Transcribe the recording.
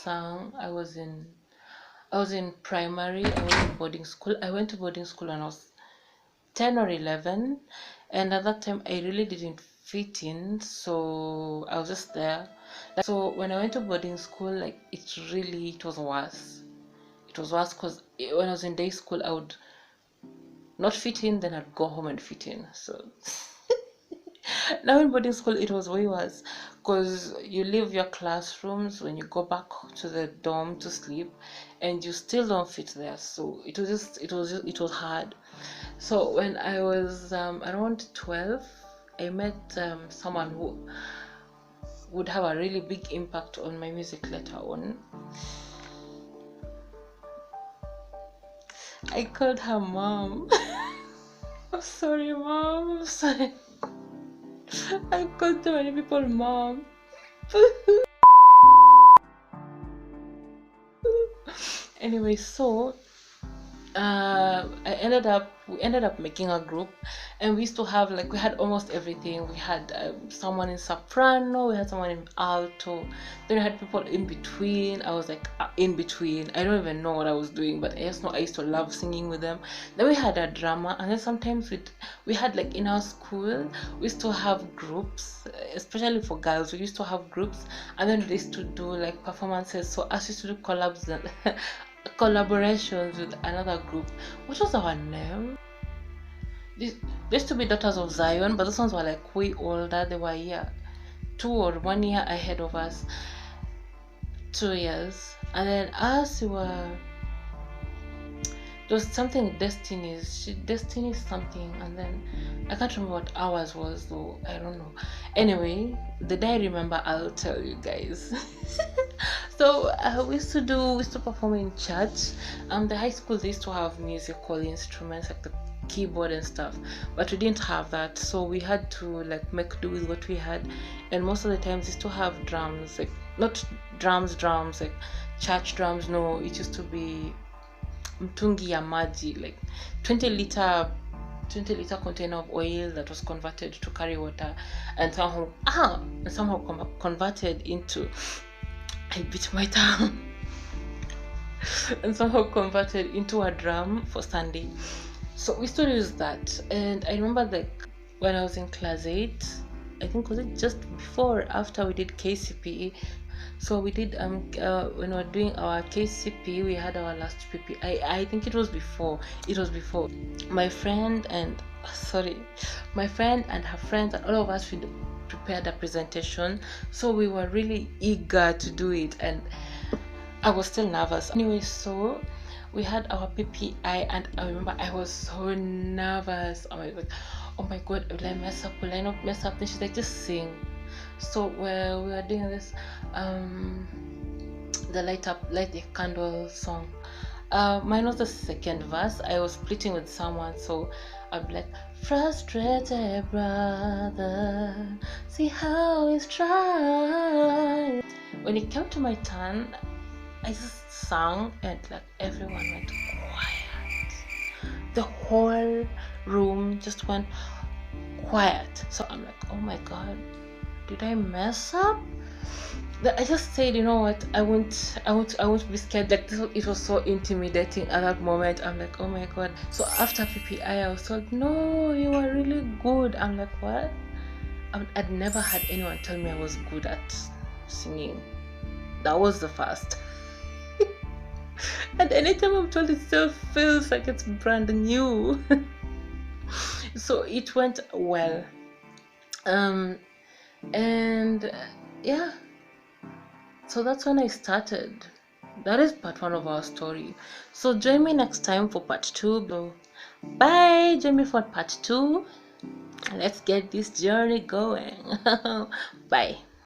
sang. I was in primary. I was in boarding school. I went to boarding school when I was 10 or 11, and at that time I really didn't fit in, so I was just there. So when I went to boarding school, like it was worse. It was worse because when I was in day school, I would not fit in, then I'd go home and fit in. So now in boarding school, it was way worse because you leave your classrooms when you go back to the dorm to sleep, and you still don't fit there. So it was hard. So when I was around 12, I met someone who would have a really big impact on my music later on. I called her mom. I'm sorry, mom. I'm sorry. I called too many people mom. Anyway, so we ended up making a group, and we used to have, like, we had almost everything. We had someone in soprano, we had someone in alto, then we had people in between. I was like in between. I don't even know what I was doing, but I just know I used to love singing with them. Then we had a drama, and then sometimes we had, like, in our school we used to have groups, especially for girls. We used to have groups, and then we used to do like performances. So us used to do collabs and collaborations with another group. What was our name? They used to be Daughters of Zion, but those ones were like way older. They were 2 or 1 year ahead of us, 2 years, and then us, we were, there was something Destiny something, and then I can't remember what ours was though. I don't know. Anyway, the day I remember, I'll tell you guys. So we used to perform in church. The high school, they used to have musical instruments like the keyboard and stuff, but we didn't have that, so we had to like make do with what we had. And most of the times we used to have drums, like not drums like church drums. No, it used to be mtungi ya maji, like 20 liter container of oil that was converted to carry water, and somehow converted into, I bit my tongue, and somehow converted into a drum for Sunday. So we still use that. And I remember, like, when I was in class 8, I think, was it just before or after we did KCPE? So we did when we were doing our KCPE, we had our last PP. I think it was before. My friend and her friends and all of us, we prepared a presentation. So we were really eager to do it, and I was still nervous. Anyway, so we had our PPI, and I remember I was so nervous. I was like, oh my god, will I mess up? Will I not mess up? Then she's like, just sing. So we were doing this the light a candle song. Mine was the second verse. I was splitting with someone, so I'd be like, frustrated brother, see how he's trying. When it came to my turn, I just sang, and like everyone went quiet. The whole room just went quiet. So I'm like, oh my god, did I mess up? I just said, you know what, I won't be scared. Like, it was so intimidating at that moment. I'm like, oh my god. So after PPI, I was told, no, you were really good. I'm like, what? I'd never had anyone tell me I was good at singing. That was the first. And anytime I'm told, it still feels like it's brand new. So it went well. And yeah, so that's when I started. That is part 1 of our story. So join me next time for part 2. So bye, join me for part 2. Let's get this journey going. Bye.